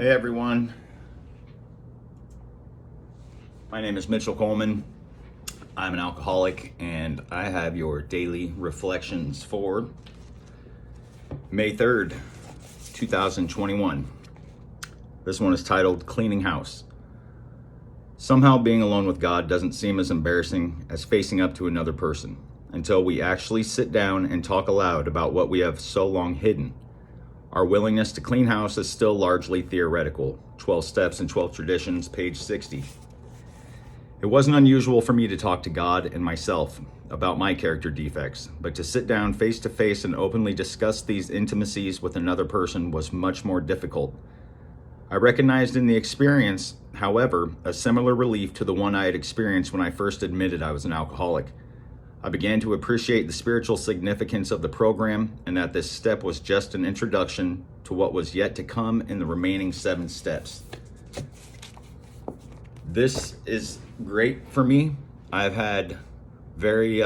Hey everyone, my name is Mitchell Coleman. I'm an alcoholic and I have your daily reflections for May 3rd, 2021. This one is titled Cleaning House. Somehow being alone with God doesn't seem as embarrassing as facing up to another person until we actually sit down and talk aloud about what we have so long hidden. Our willingness to clean house is still largely theoretical. 12 Steps and 12 Traditions, page 60. It wasn't unusual for me to talk to God and myself about my character defects, but to sit down face to face and openly discuss these intimacies with another person was much more difficult. I recognized in the experience, however, a similar relief to the one I had experienced when I first admitted I was an alcoholic. I began to appreciate the spiritual significance of the program and that this step was just an introduction to what was yet to come in the remaining 7 steps. This is great for me. I've had very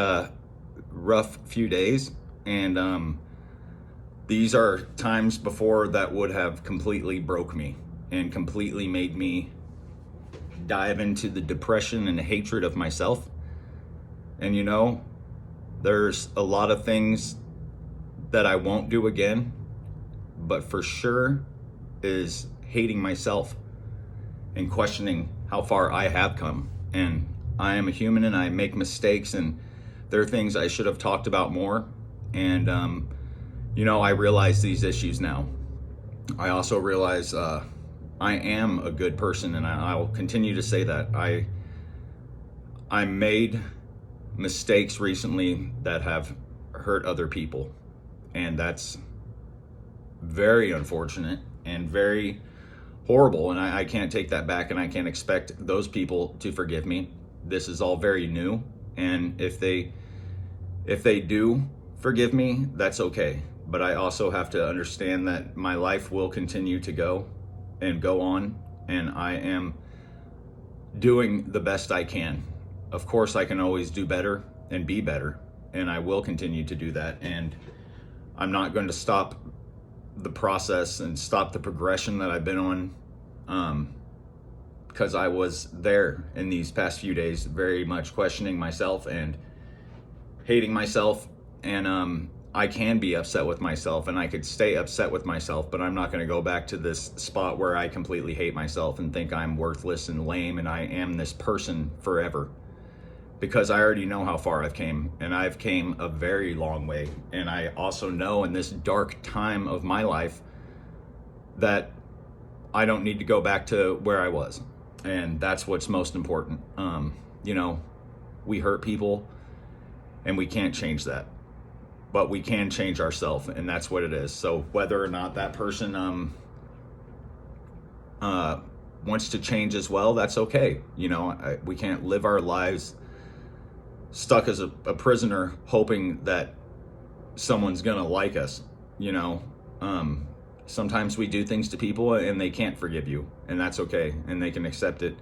rough few days, and these are times before that would have completely broke me and completely made me dive into the depression and hatred of myself. And you know, there's a lot of things that I won't do again, but for sure is hating myself and questioning how far I have come. And I am a human and I make mistakes, and there are things I should have talked about more. And, I realize these issues now. I also realize I am a good person, and I'll continue to say that. I made mistakes recently that have hurt other people, and that's very unfortunate and very horrible, and I can't take that back, and I can't expect those people to forgive me. This is all very new, and if they do forgive me, that's okay. But I also have to understand that my life will continue to go on, and I am doing the best I can. Of course, I can always do better and be better, and I will continue to do that. And I'm not going to stop the process and stop the progression that I've been on, because I was there in these past few days, very much questioning myself and hating myself. And I can be upset with myself, and I could stay upset with myself, but I'm not going to go back to this spot where I completely hate myself and think I'm worthless and lame and I am this person forever. Because I already know how far I've came, and I've came a very long way. And I also know in this dark time of my life that I don't need to go back to where I was. And that's what's most important. We hurt people and we can't change that, but we can change ourselves, and that's what it is. So whether or not that person wants to change as well, that's okay. We can't live our lives stuck as a prisoner hoping that someone's gonna like us. Sometimes we do things to people and they can't forgive you, and that's okay, and they can accept it,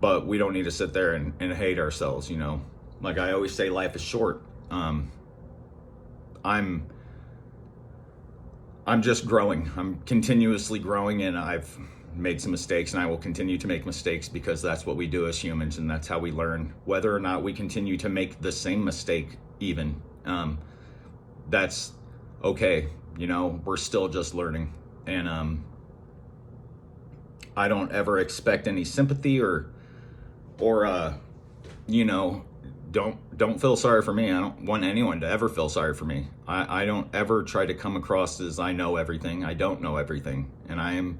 but we don't need to sit there and hate ourselves. Like I always say, life is short. I'm just growing. I'm continuously growing, and I've made some mistakes, and I will continue to make mistakes because that's what we do as humans, and that's how we learn. Whether or not we continue to make the same mistake even, that's okay. We're still just learning. And I don't ever expect any sympathy or don't feel sorry for me. I don't want anyone to ever feel sorry for me. I don't ever try to come across as I know everything. I don't know everything, and I am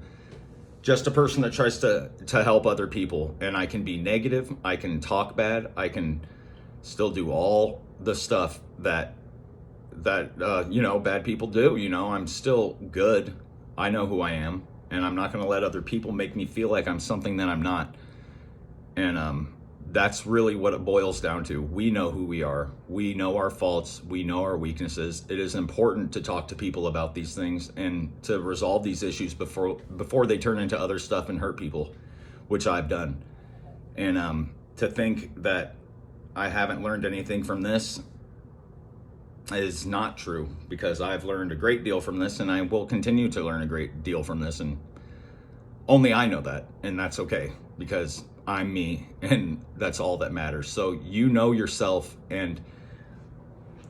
just a person that tries to help other people. And I can be negative, I can talk bad, I can still do all the stuff that bad people do. I'm still good. I know who I am, and I'm not going to let other people make me feel like I'm something that I'm not. And that's really what it boils down to. We know who we are. We know our faults. We know our weaknesses. It is important to talk to people about these things and to resolve these issues before they turn into other stuff and hurt people, which I've done. And to think that I haven't learned anything from this is not true, because I've learned a great deal from this, and I will continue to learn a great deal from this. And Only I know that, and that's okay, because I'm me, and that's all that matters. So you know yourself, and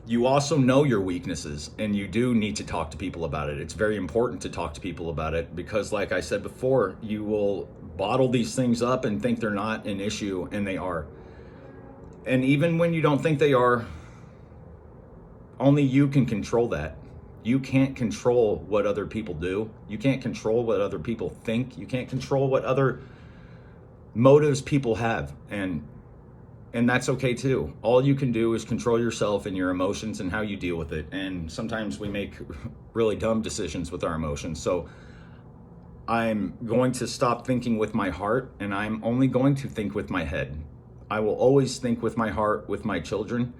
you also know your weaknesses, and you do need to talk to people about it. It's very important to talk to people about it, because like I said before, you will bottle these things up and think they're not an issue, and they are. And even when you don't think they are, only you can control that. You can't control what other people do. You can't control what other people think. You can't control what other motives people have. And that's okay too. All you can do is control yourself and your emotions and how you deal with it. And sometimes we make really dumb decisions with our emotions. So I'm going to stop thinking with my heart, and I'm only going to think with my head. I will always think with my heart with my children,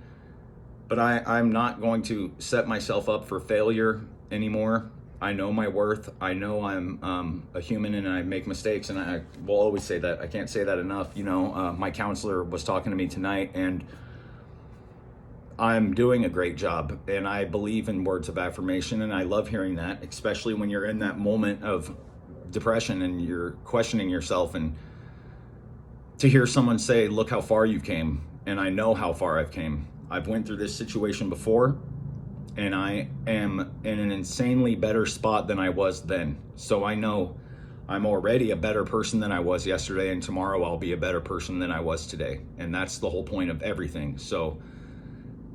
but I'm not going to set myself up for failure anymore. I know my worth. I know I'm a human, and I make mistakes, and I will always say that. I can't say that enough. You know, my counselor was talking to me tonight, and I'm doing a great job, and I believe in words of affirmation, and I love hearing that, especially when you're in that moment of depression and you're questioning yourself, and to hear someone say, look how far you've came. And I know how far I've came. I've went through this situation before, and I am in an insanely better spot than I was then. So I know I'm already a better person than I was yesterday, and tomorrow I'll be a better person than I was today. And that's the whole point of everything. So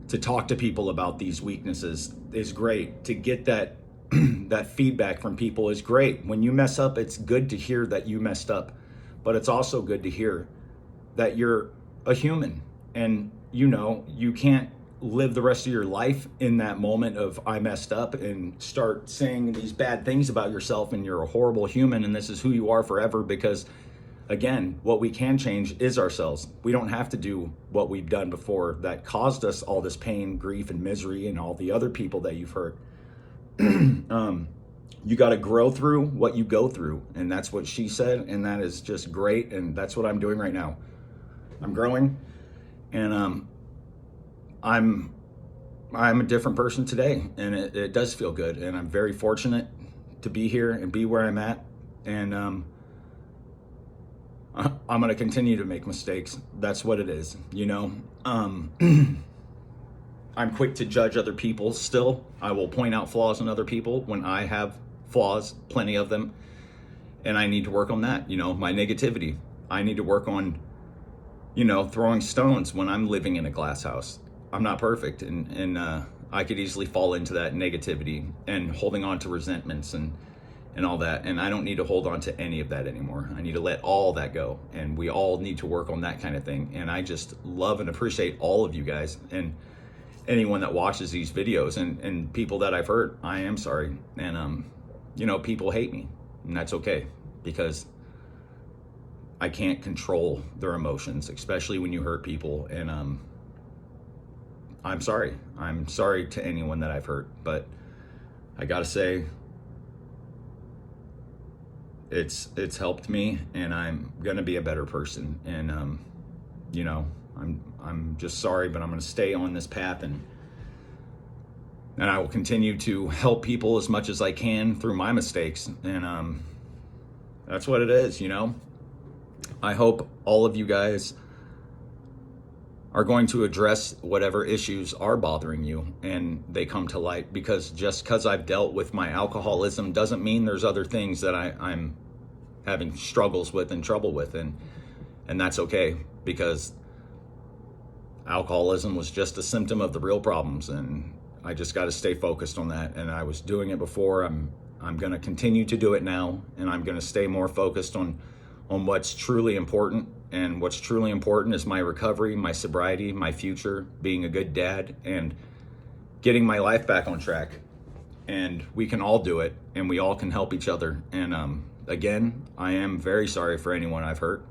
to talk to people about these weaknesses is great. To get that that feedback from people is great. When you mess up, it's good to hear that you messed up, but it's also good to hear that you're a human, and you know, you can't live the rest of your life in that moment of I messed up and start saying these bad things about yourself and you're a horrible human and this is who you are forever, because again, what we can change is ourselves. We don't have to do what we've done before that caused us all this pain, grief, and misery, and all the other people that you've hurt. You got to grow through what you go through, and that's what she said, and that is just great, and that's what I'm doing right now. I'm growing, and I'm a different person today, and it does feel good, and I'm very fortunate to be here and be where I'm at, and I'm going to continue to make mistakes. That's what it is, you know. I'm quick to judge other people still. I will point out flaws in other people when I have flaws, plenty of them, and I need to work on that. You know, my negativity. I need to work on, you know, throwing stones when I'm living in a glass house. I'm not perfect, and I could easily fall into that negativity and holding on to resentments and all that, and I don't need to hold on to any of that anymore. I need to let all that go, and we all need to work on that kind of thing. And I just love and appreciate all of you guys, and anyone that watches these videos, and people that I've hurt. I am sorry, and you know, people hate me, and that's okay, because I can't control their emotions, especially when you hurt people. And I'm sorry to anyone that I've hurt, but I gotta say, it's helped me, and I'm gonna be a better person. And you know, I'm just sorry, but I'm gonna stay on this path, and I will continue to help people as much as I can through my mistakes. And that's what it is, you know. I hope all of you guys are going to address whatever issues are bothering you, and they come to light, because just because I've dealt with my alcoholism doesn't mean there's other things that I'm having struggles with and trouble with, and that's okay, because alcoholism was just a symptom of the real problems, and I just got to stay focused on that. And I was doing it before. I'm going to continue to do it now, and I'm going to stay more focused on what's truly important. And what's truly important is my recovery, my sobriety, my future, being a good dad, and getting my life back on track. And we can all do it, and we all can help each other. And again, I am very sorry for anyone I've hurt,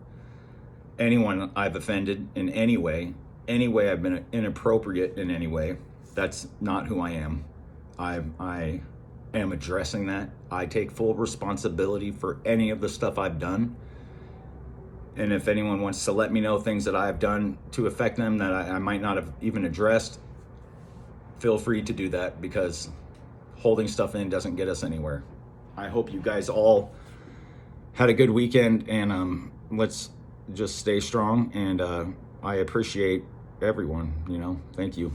anyone I've offended in any way I've been inappropriate in any way. That's not who I am. I am addressing that. I take full responsibility for any of the stuff I've done. And if anyone wants to let me know things that I've done to affect them that I might not have even addressed, feel free to do that, because holding stuff in doesn't get us anywhere. I hope you guys all had a good weekend, and let's just stay strong. And I appreciate everyone. Thank you.